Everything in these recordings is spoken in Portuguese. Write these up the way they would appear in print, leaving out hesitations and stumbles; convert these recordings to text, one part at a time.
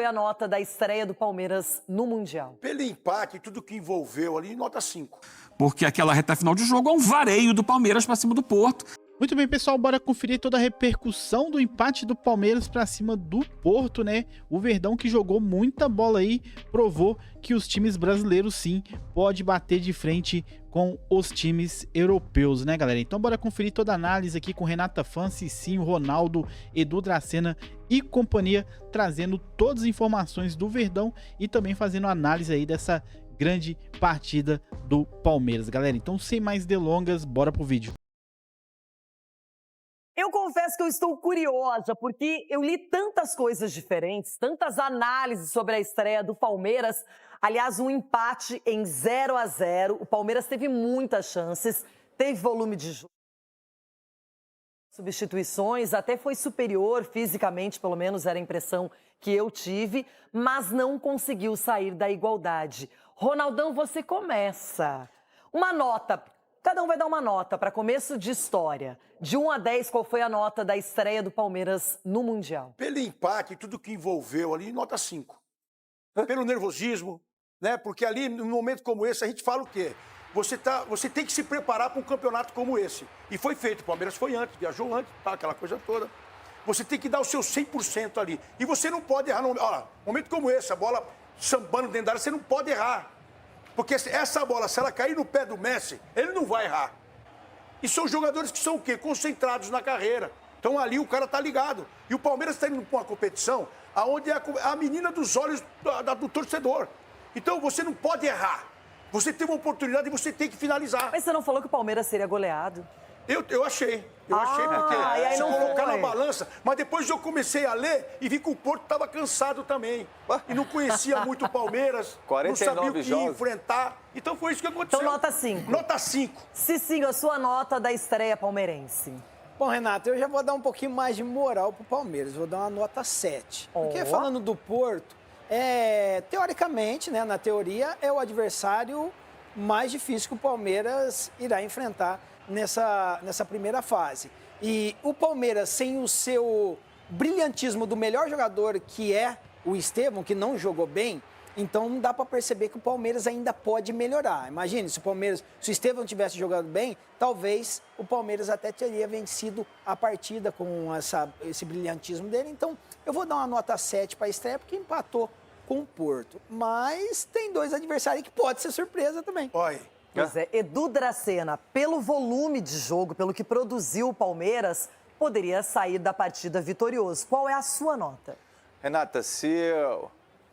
Foi a nota da estreia do Palmeiras no Mundial. Pelo empate e tudo que envolveu ali, nota 5. Porque aquela reta final de jogo é um vareio do Palmeiras para cima do Porto. Muito bem, pessoal, bora conferir toda a repercussão do empate do Palmeiras para cima do Porto, né? O Verdão, que jogou muita bola aí, provou que os times brasileiros sim pode bater de frente com os times europeus, né, galera? Então bora conferir toda a análise aqui com Renata Fã, Cicinho, Ronaldo, Edu Dracena e companhia, trazendo todas as informações do Verdão e também fazendo análise aí dessa grande partida do Palmeiras, galera. Então, sem mais delongas, bora pro vídeo. Eu confesso que eu estou curiosa, porque eu li tantas coisas diferentes, tantas análises sobre a estreia do Palmeiras. Aliás, um empate em 0-0. O Palmeiras teve muitas chances, teve volume de jogo. Substituições, até foi superior fisicamente, pelo menos era a impressão que eu tive, mas não conseguiu sair da igualdade. Ronaldão, você começa. Uma nota. Cada um vai dar uma nota para começo de história. De 1 a 10, qual foi a nota da estreia do Palmeiras no Mundial? Pelo empate e tudo que envolveu ali, nota 5. Pelo nervosismo, né? Porque ali, num momento como esse, a gente fala o quê? Você tem que se preparar para um campeonato como esse. E foi feito. O Palmeiras foi antes, viajou antes, tá, aquela coisa toda. Você tem que dar o seu 100% ali. E você não pode errar. Olha, momento como esse, a bola sambando dentro da área, você não pode errar. Porque essa bola, se ela cair no pé do Messi, ele não vai errar. E são jogadores que são o quê? Concentrados na carreira. Então ali o cara tá ligado. E o Palmeiras está indo para uma competição onde é a menina dos olhos do torcedor. Então você não pode errar. Você tem uma oportunidade e você tem que finalizar. Mas você não falou que o Palmeiras seria goleado? Eu achei. Eu achei, porque e aí se não colocar foi. na balança, mas depois eu comecei a ler e vi que o Porto estava cansado também. E não conhecia muito o Palmeiras, não sabia o que ia enfrentar. Então foi isso que aconteceu. Então nota 5. Nota 5. Cicinho, a sua nota da estreia palmeirense. Bom, Renato, eu já vou dar um pouquinho mais de moral pro Palmeiras, vou dar uma nota 7. Porque falando do Porto, teoricamente, né, na teoria, é o adversário mais difícil que o Palmeiras irá enfrentar nessa primeira fase. E o Palmeiras, sem o seu brilhantismo do melhor jogador, que é o Estevão, que não jogou bem, então não dá para perceber que o Palmeiras ainda pode melhorar. Imagine, se o Estevão tivesse jogado bem, talvez o Palmeiras até teria vencido a partida com esse brilhantismo dele. Então, eu vou dar uma nota 7 para a estreia, porque empatou com o Porto. Mas tem dois adversários que pode ser surpresa também. Olha. Pois é, Edu Dracena, pelo volume de jogo, pelo que produziu o Palmeiras, poderia sair da partida vitorioso. Qual é a sua nota? Renata, se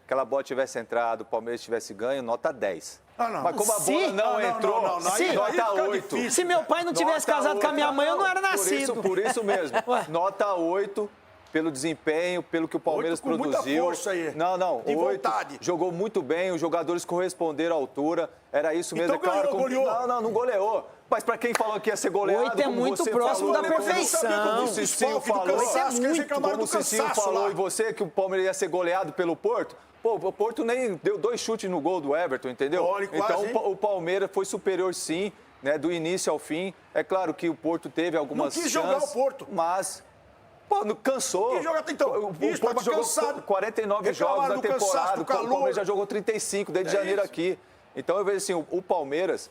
aquela bola tivesse entrado, o Palmeiras tivesse ganho, nota 10. Não. Mas como a bola não entrou, nota 8. Se meu pai não tivesse casado com a minha mãe, eu não era nascido. Por isso mesmo. Nota 8. Pelo desempenho, pelo que o Palmeiras 8 com produziu. muita força aí. Não. De 8. vontade. Jogou muito bem, os jogadores corresponderam à altura. Era isso mesmo. Então é claro, goleou. Não goleou. Mas para quem falou que ia ser goleado, 8 é muito próximo da perfeição. Como o Cicinho falou, Como o Cicinho falou e você que o Palmeiras ia ser goleado pelo Porto. Pô, o Porto nem deu 2 chutes no gol do Everton, entendeu? Olha, quase, então o Palmeiras foi superior sim, né, do início ao fim. É claro que o Porto teve algumas chances. Não quis jogar o Porto. Mas pô, não cansou. Que joga, então, o Porto jogou cansado. 49 jogos na temporada, o Palmeiras já jogou 35 desde janeiro isso. aqui. Então eu vejo assim, o Palmeiras,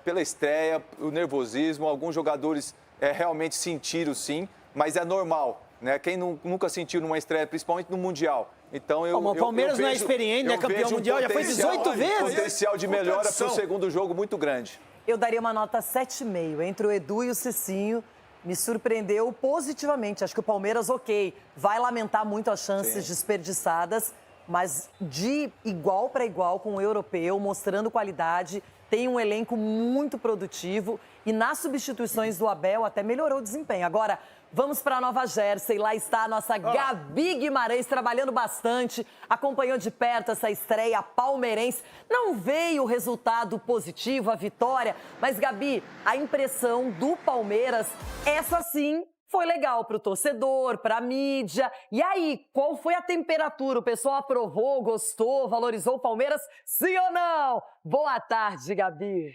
pela estreia, o nervosismo, alguns jogadores realmente sentiram sim, mas é normal, né? Quem nunca sentiu numa estreia, principalmente no Mundial. Então o Palmeiras não é experiente, não é campeão mundial, já foi 18 vezes. Potencial de melhora para o segundo jogo muito grande. Eu daria uma nota 7,5 entre o Edu e o Cicinho. Me surpreendeu positivamente. Acho que o Palmeiras, vai lamentar muito as chances desperdiçadas, mas de igual para igual com o europeu, mostrando qualidade, tem um elenco muito produtivo e nas substituições do Abel até melhorou o desempenho. Agora, vamos para Nova Jersey, lá está a nossa Gabi Guimarães trabalhando bastante, acompanhou de perto essa estreia palmeirense. Não veio o resultado positivo, a vitória, mas Gabi, a impressão do Palmeiras, essa sim, foi legal para o torcedor, para a mídia. E aí, qual foi a temperatura? O pessoal aprovou, gostou, valorizou o Palmeiras? Sim ou não? Boa tarde, Gabi.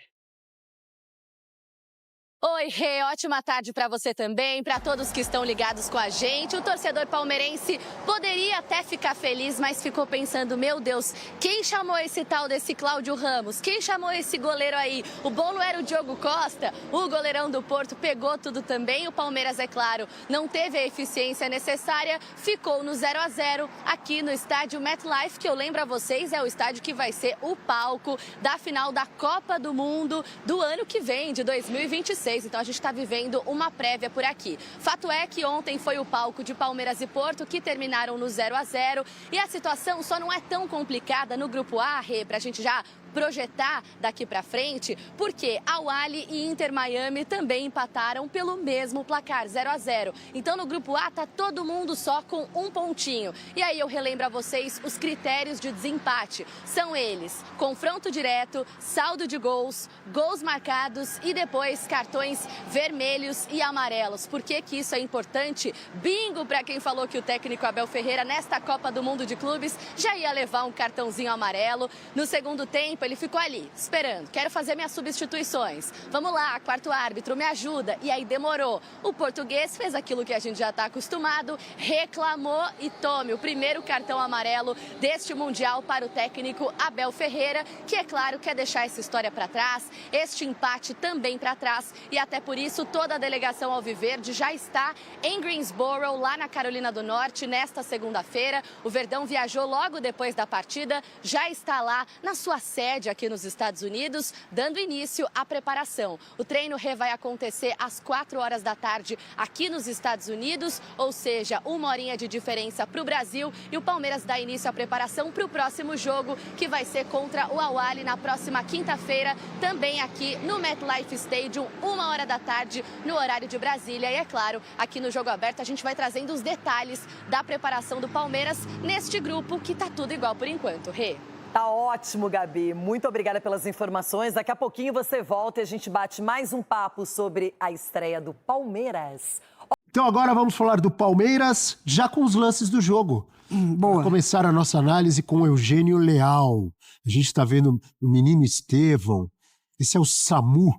Oi, Rê, ótima tarde para você também, para todos que estão ligados com a gente. O torcedor palmeirense poderia até ficar feliz, mas ficou pensando, meu Deus, quem chamou esse tal desse Cláudio Ramos? Quem chamou esse goleiro aí? O bom não era o Diogo Costa? O goleirão do Porto pegou tudo também. O Palmeiras, é claro, não teve a eficiência necessária, ficou no 0-0 aqui no estádio MetLife, que eu lembro a vocês, é o estádio que vai ser o palco da final da Copa do Mundo do ano que vem, de 2026. Então a gente está vivendo uma prévia por aqui. Fato é que ontem foi o palco de Palmeiras e Porto que terminaram no 0-0 e a situação só não é tão complicada no grupo A, Rê, para a gente já projetar daqui para frente, porque Al Ahly e Inter Miami também empataram pelo mesmo placar, 0-0. Então no grupo A tá todo mundo só com um pontinho. E aí eu relembro a vocês os critérios de desempate. São eles: confronto direto, saldo de gols, gols marcados e depois cartões vermelhos e amarelos. Por que que isso é importante? Bingo para quem falou que o técnico Abel Ferreira nesta Copa do Mundo de Clubes já ia levar um cartãozinho amarelo. No segundo tempo ele ficou ali, esperando. Quero fazer minhas substituições. Vamos lá, quarto árbitro, me ajuda. E aí demorou. O português fez aquilo que a gente já está acostumado, reclamou e tome o primeiro cartão amarelo deste Mundial para o técnico Abel Ferreira, que, é claro, quer deixar essa história para trás, este empate também para trás. E até por isso toda a delegação alviverde já está em Greensboro, lá na Carolina do Norte, nesta segunda-feira. O Verdão viajou logo depois da partida, já está lá na sua sede aqui nos Estados Unidos, dando início à preparação. O treino vai acontecer às 4 horas da tarde aqui nos Estados Unidos, ou seja, 1 horinha de diferença para o Brasil, e o Palmeiras dá início à preparação para o próximo jogo, que vai ser contra o Al Ahly na próxima quinta-feira, também aqui no MetLife Stadium, 1 hora da tarde, no horário de Brasília. E é claro, aqui no Jogo Aberto a gente vai trazendo os detalhes da preparação do Palmeiras neste grupo, que tá tudo igual por enquanto. Rê. Tá ótimo, Gabi. Muito obrigada pelas informações. Daqui a pouquinho você volta e a gente bate mais um papo sobre a estreia do Palmeiras. Então agora vamos falar do Palmeiras, já com os lances do jogo. Boa. Vamos começar a nossa análise com o Eugênio Leal. A gente está vendo o menino Estevão. Esse é o Samu.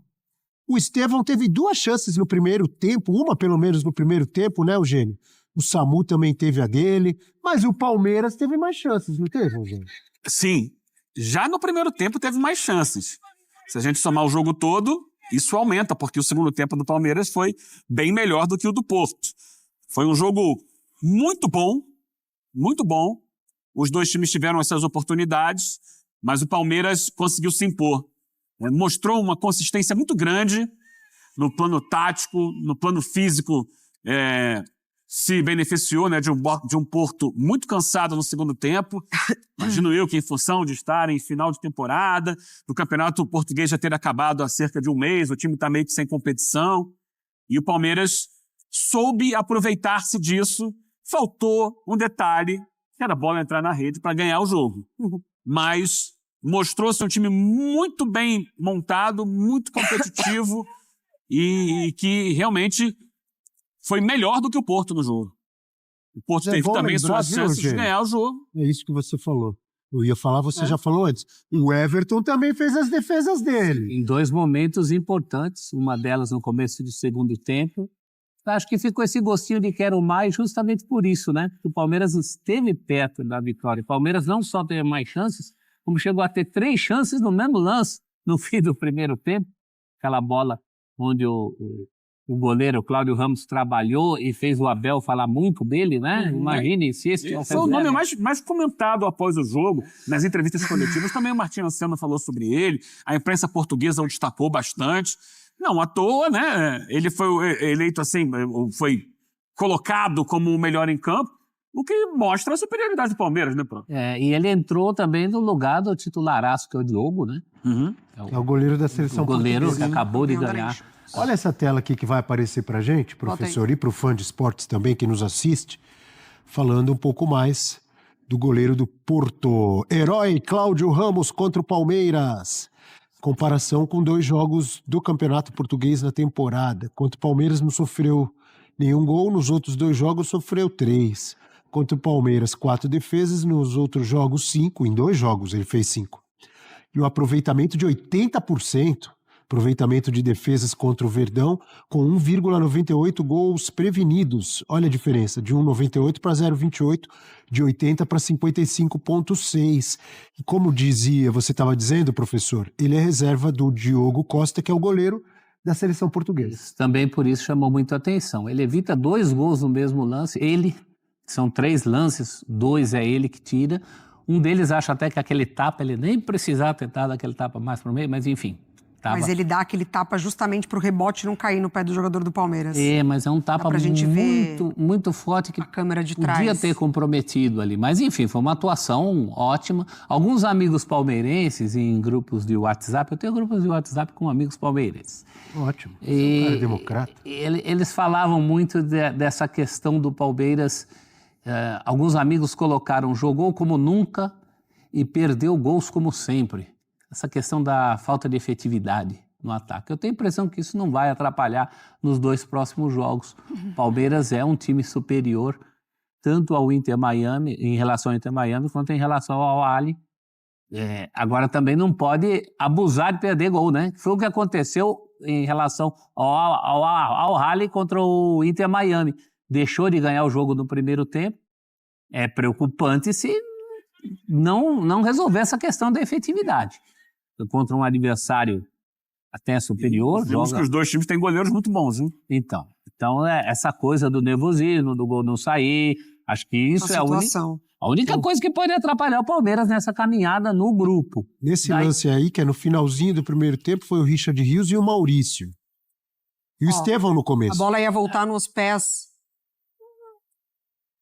O Estevão teve 2 chances no primeiro tempo, uma pelo menos no primeiro tempo, né, Eugênio? O Samu também teve a dele, mas o Palmeiras teve mais chances, não teve, Eugênio? Sim, já no primeiro tempo teve mais chances. Se a gente somar o jogo todo, isso aumenta, porque o segundo tempo do Palmeiras foi bem melhor do que o do Porto. Foi um jogo muito bom, muito bom. Os dois times tiveram essas oportunidades, mas o Palmeiras conseguiu se impor. Mostrou uma consistência muito grande no plano tático, no plano físico, se beneficiou, né, de um Porto muito cansado no segundo tempo. Imagino eu que, em função de estar em final de temporada, do campeonato português já ter acabado há cerca de um mês, o time está meio que sem competição, e o Palmeiras soube aproveitar-se disso. Faltou um detalhe, que era a bola entrar na rede para ganhar o jogo. Mas mostrou-se um time muito bem montado, muito competitivo e que realmente foi melhor do que o Porto no jogo. O Porto teve também suas chances de ganhar o jogo. É isso que você falou. Eu ia falar, você já falou antes. O Everton também fez as defesas dele. Em 2 momentos importantes, uma delas no começo do segundo tempo. Acho que ficou esse gostinho de quero mais justamente por isso, né? O Palmeiras esteve perto da vitória. O Palmeiras não só teve mais chances, como chegou a ter 3 chances no mesmo lance, no fim do primeiro tempo. Aquela bola onde o goleiro Cláudio Ramos trabalhou e fez o Abel falar muito dele, né? Imagine se esse... Foi o nome mais comentado após o jogo. Nas entrevistas coletivas também o Martim Anselmo falou sobre ele. A imprensa portuguesa o destacou bastante. Não à toa, né? Ele foi eleito assim, foi colocado como o melhor em campo, o que mostra a superioridade do Palmeiras, né, Pronto? E ele entrou também no lugar do titularaço, que é o Diogo, né? É o goleiro da seleção portuguesa. O goleiro que acabou de ganhar. Olha essa tela aqui que vai aparecer pra gente, professor, e pro fã de esportes também que nos assiste, falando um pouco mais do goleiro do Porto. Herói Cláudio Ramos contra o Palmeiras. Comparação com 2 jogos do Campeonato Português na temporada. Contra o Palmeiras não sofreu nenhum gol, nos outros 2 jogos sofreu 3. Contra o Palmeiras, 4 defesas, nos outros jogos 5, em 2 jogos ele fez 5. E o aproveitamento de 80%. aproveitamento de defesas contra o Verdão, com 1,98 gols prevenidos. Olha a diferença, de 1,98 para 0,28, de 80 para 55,6. E como você estava dizendo, professor, ele é reserva do Diogo Costa, que é o goleiro da seleção portuguesa. Também por isso chamou muito a atenção. Ele evita 2 gols no mesmo lance, são 3 lances, 2 é ele que tira. Um deles acha até que aquele tapa, ele nem precisava ter dado aquele tapa mais para o meio, mas enfim. Mas ele dá aquele tapa justamente para o rebote não cair no pé do jogador do Palmeiras. Mas é um tapa muito forte que a câmera de podia trás. ter comprometido ali. Mas enfim, foi uma atuação ótima. Alguns amigos palmeirenses em grupos de WhatsApp, eu tenho grupos de WhatsApp com amigos palmeirenses. Ótimo, você é um cara democrata. Eles falavam muito dessa questão do Palmeiras. Alguns amigos colocaram, jogou como nunca e perdeu gols como sempre. Essa questão da falta de efetividade no ataque. Eu tenho a impressão que isso não vai atrapalhar nos 2 próximos jogos. Palmeiras é um time superior tanto ao Inter Miami, em relação ao Inter Miami, quanto em relação ao Al-Ahly. Agora também não pode abusar de perder gol, né? Foi o que aconteceu em relação ao Al-Ahly contra o Inter Miami. Deixou de ganhar o jogo no primeiro tempo. É preocupante se não resolver essa questão da efetividade. Contra um adversário até superior. Vimos que os 2 times têm goleiros muito bons, hein? Então essa coisa do nervosismo, do gol não sair, acho que isso é a única coisa que pode atrapalhar o Palmeiras nessa caminhada no grupo. Nesse lance aí, que é no finalzinho do primeiro tempo, foi o Richard Rios e o Maurício. E o Estevão no começo. A bola ia voltar nos pés.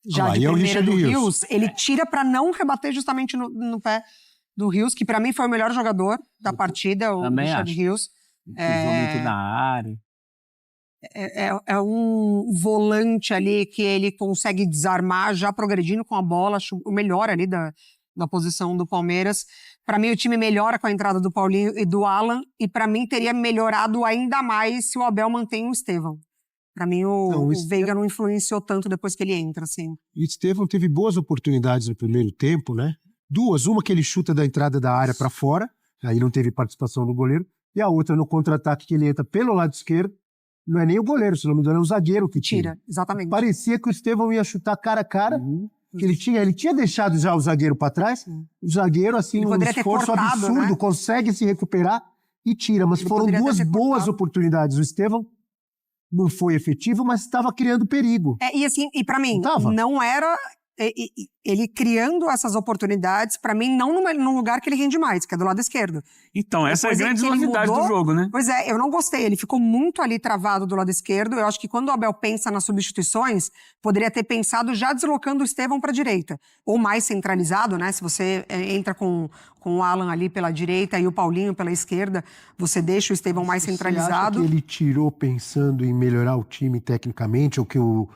Já de é o primeira Richard do Rios. Rios, ele tira para não rebater justamente no pé do Rios, que para mim foi o melhor jogador da partida, o Também Richard acho. Rios. Pisou muito na área. É um volante ali que ele consegue desarmar, já progredindo com a bola, acho o melhor ali da posição do Palmeiras. Para mim, o time melhora com a entrada do Paulinho e do Alan, e para mim teria melhorado ainda mais se o Abel mantém o Estevão. Para mim, o Veiga não influenciou tanto depois que ele entra, assim. E o Estevão teve boas oportunidades no primeiro tempo, né? 2, uma que ele chuta da entrada da área para fora, aí não teve participação do goleiro, e a outra no contra-ataque que ele entra pelo lado esquerdo, não é nem o goleiro, se não me engano, é o zagueiro que tira. Exatamente. Parecia que o Estevão ia chutar cara a cara, que ele tinha deixado já o zagueiro para trás, o zagueiro, assim, um esforço absurdo, né? Consegue se recuperar e tira, mas foram 2 boas oportunidades. O Estevão não foi efetivo, mas estava criando perigo. E para mim, não era... Ele criando essas oportunidades, para mim, não num lugar que ele rende mais, que é do lado esquerdo. Então, essa é a grande novidade do jogo, né? Pois é, eu não gostei. Ele ficou muito ali travado do lado esquerdo. Eu acho que quando o Abel pensa nas substituições, poderia ter pensado já deslocando o Estevão para a direita. Ou mais centralizado, né? Se você entra com o Alan ali pela direita e o Paulinho pela esquerda, você deixa o Estevão mais centralizado. Você acha que ele tirou pensando em melhorar o time tecnicamente, ou que o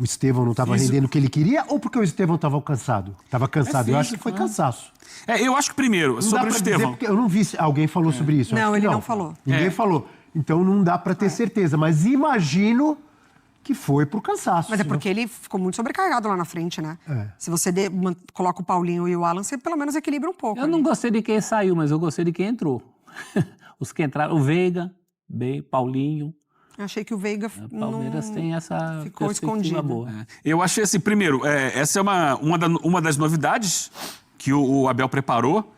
Estevão não estava rendendo o que ele queria, ou porque o Estevão estava cansado? Estava cansado. Eu acho que foi cansaço. Eu acho que primeiro, sobre o Estevão. Eu não vi se alguém falou sobre isso. Não, ele não falou. Ninguém falou. Então não dá para ter certeza, mas imagino que foi por cansaço. Mas é porque ele ficou muito sobrecarregado lá na frente, né? Se você coloca o Paulinho e o Alan, você pelo menos equilibra um pouco. Eu não gostei de quem saiu, mas eu gostei de quem entrou. Os que entraram, o Veiga, Paulinho. Eu achei que o Veiga o Palmeiras tem essa ficou escondido. Boa. Eu achei assim, primeiro, essa é uma das novidades que o Abel preparou,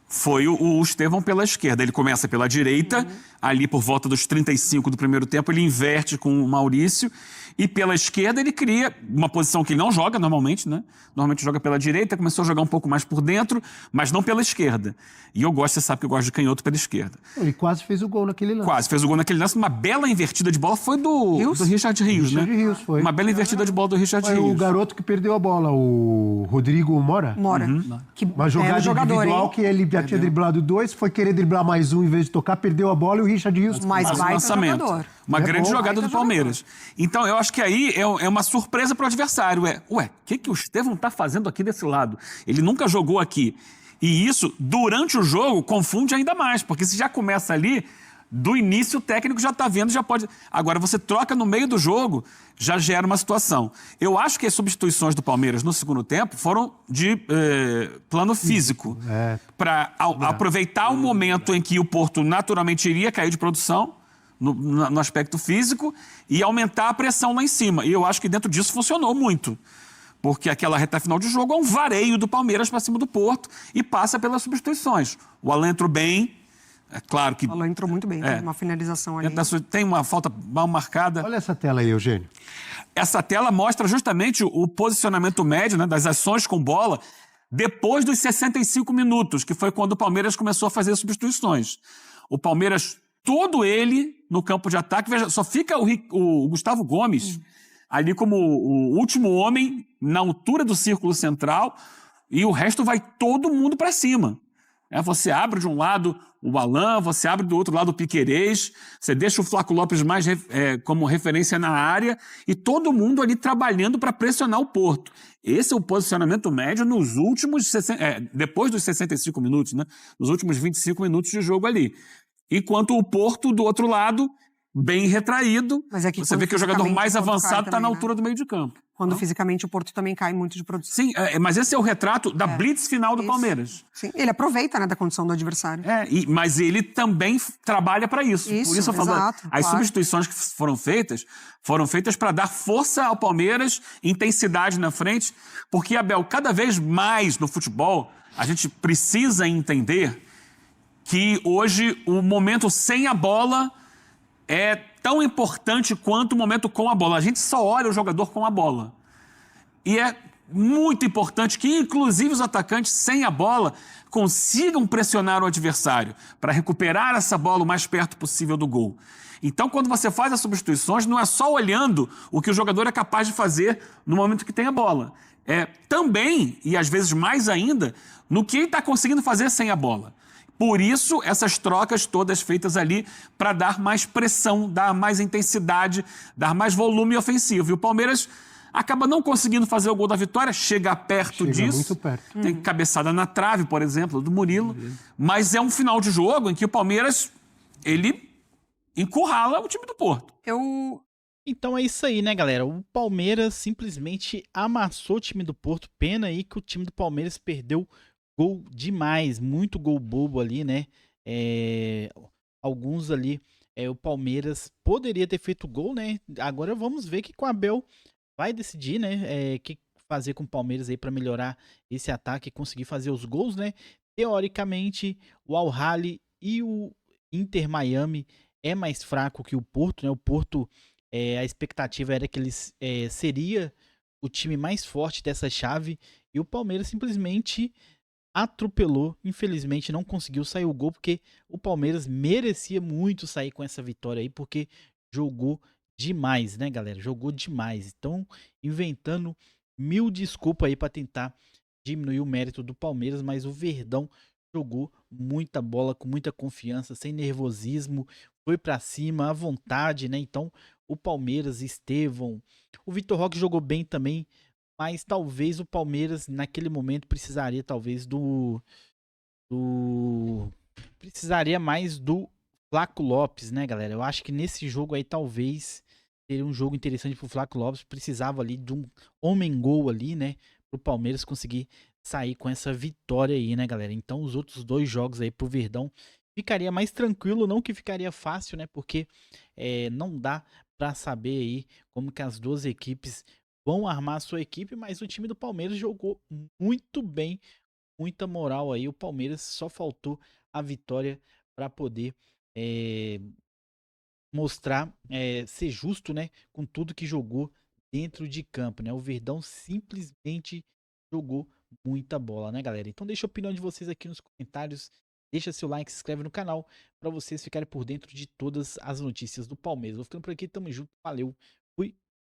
foi o Estevão pela esquerda. Ele começa pela direita, ali por volta dos 35 do primeiro tempo, ele inverte com o Maurício, e pela esquerda ele cria uma posição que ele não joga normalmente, né? Normalmente joga pela direita, começou a jogar um pouco mais por dentro, mas não pela esquerda. E eu gosto, você sabe que eu gosto de canhoto pela esquerda. Ele quase fez o gol naquele lance. Quase fez o gol naquele lance. Uma bela invertida de bola foi do Richard Rios, né? Rios, foi. Uma bela invertida de bola do Richard Rios. O garoto que perdeu a bola, o Rodrigo Mora. Uma jogada individual que ele já tinha driblado 2, foi querer driblar mais um em vez de tocar, perdeu a bola e o Richard Rios mais lançamento. Jogador. Uma grande jogada do Palmeiras. Então, eu acho que aí é uma surpresa para o adversário. O que o Estevão está fazendo aqui desse lado? Ele nunca jogou aqui. E isso, durante o jogo, confunde ainda mais, porque se já começa ali, do início o técnico já está vendo, já pode... Agora, você troca no meio do jogo, já gera uma situação. Eu acho que as substituições do Palmeiras no segundo tempo foram de plano físico. Para aproveitar o momento em que o Porto naturalmente iria cair de produção, no aspecto físico, e aumentar a pressão lá em cima. E eu acho que dentro disso funcionou muito. Porque aquela reta final de jogo é um vareio do Palmeiras para cima do Porto e passa pelas substituições. O Alan entrou bem, é claro que... O Alan entrou muito bem, tem uma finalização ali. Tem uma falta mal marcada. Olha essa tela aí, Eugênio. Essa tela mostra justamente o posicionamento médio, né, das ações com bola depois dos 65 minutos, que foi quando o Palmeiras começou a fazer substituições. O Palmeiras, todo ele no campo de ataque, veja, só fica o Gustavo Gomes ali como o último homem na altura do círculo central, e o resto vai todo mundo para cima. Você abre de um lado o Alan, você abre do outro lado o Piquerez, você deixa o Flaco Lopes mais como referência na área, e todo mundo ali trabalhando para pressionar o Porto. Esse é o posicionamento médio nos últimos depois dos 65 minutos, né? Nos últimos 25 minutos de jogo ali. Enquanto o Porto, do outro lado, bem retraído, Mas é que você vê que o jogador mais avançado está na altura do meio de campo. Quando fisicamente o Porto também cai muito de produção. Sim, mas esse é o retrato da blitz final do Palmeiras. Sim, ele aproveita, né, da condição do adversário. Mas ele também trabalha para isso. Por isso eu falo, as substituições que foram feitas para dar força ao Palmeiras, intensidade na frente, porque, Abel, cada vez mais no futebol, a gente precisa entender que hoje o momento sem a bola é tão importante quanto o momento com a bola. A gente só olha o jogador com a bola. E é muito importante que, inclusive, os atacantes sem a bola consigam pressionar o adversário para recuperar essa bola o mais perto possível do gol. Então, quando você faz as substituições, não é só olhando o que o jogador é capaz de fazer no momento que tem a bola. É também, e às vezes mais ainda, no que ele está conseguindo fazer sem a bola. Por isso, essas trocas todas feitas ali para dar mais pressão, dar mais intensidade, dar mais volume ofensivo. E o Palmeiras acaba não conseguindo fazer o gol da vitória, chega perto disso. Muito perto. Tem cabeçada na trave, por exemplo, do Murilo. Mas é um final de jogo em que o Palmeiras, ele encurrala o time do Porto. Então é isso aí, né, galera? O Palmeiras simplesmente amassou o time do Porto. Pena aí que o time do Palmeiras perdeu gol demais, muito gol bobo ali, né? Alguns ali, o Palmeiras poderia ter feito gol, né? Agora vamos ver que com o Abel vai decidir, né? Que fazer com o Palmeiras aí para melhorar esse ataque e conseguir fazer os gols, né? Teoricamente, o Al Ahly e o Inter Miami é mais fraco que o Porto, né? O Porto, a expectativa era que eles seria o time mais forte dessa chave, e o Palmeiras simplesmente atropelou. Infelizmente não conseguiu sair o gol, porque o Palmeiras merecia muito sair com essa vitória aí, porque jogou demais, né, galera? Jogou demais. Então, inventando mil desculpas aí para tentar diminuir o mérito do Palmeiras, mas o Verdão jogou muita bola, com muita confiança, sem nervosismo, foi para cima, à vontade, né? Então, o Palmeiras, Estevão, o Vitor Roque jogou bem também, mas talvez o Palmeiras, naquele momento, precisaria talvez precisaria mais do Flaco Lopes, né, galera? Eu acho que nesse jogo aí, talvez, seria um jogo interessante pro Flaco Lopes. Precisava ali de um homem-gol ali, né? Pro Palmeiras conseguir sair com essa vitória aí, né, galera? Então, os outros dois jogos aí pro Verdão ficaria mais tranquilo, não que ficaria fácil, né? Porque não dá pra saber aí como que as duas equipes vão armar a sua equipe, mas o time do Palmeiras jogou muito bem, muita moral aí. O Palmeiras só faltou a vitória para poder mostrar, ser justo, né, com tudo que jogou dentro de campo, né? O Verdão simplesmente jogou muita bola, né, galera? Então deixa a opinião de vocês aqui nos comentários, deixa seu like, se inscreve no canal para vocês ficarem por dentro de todas as notícias do Palmeiras. Vou ficando por aqui, tamo junto, valeu, fui!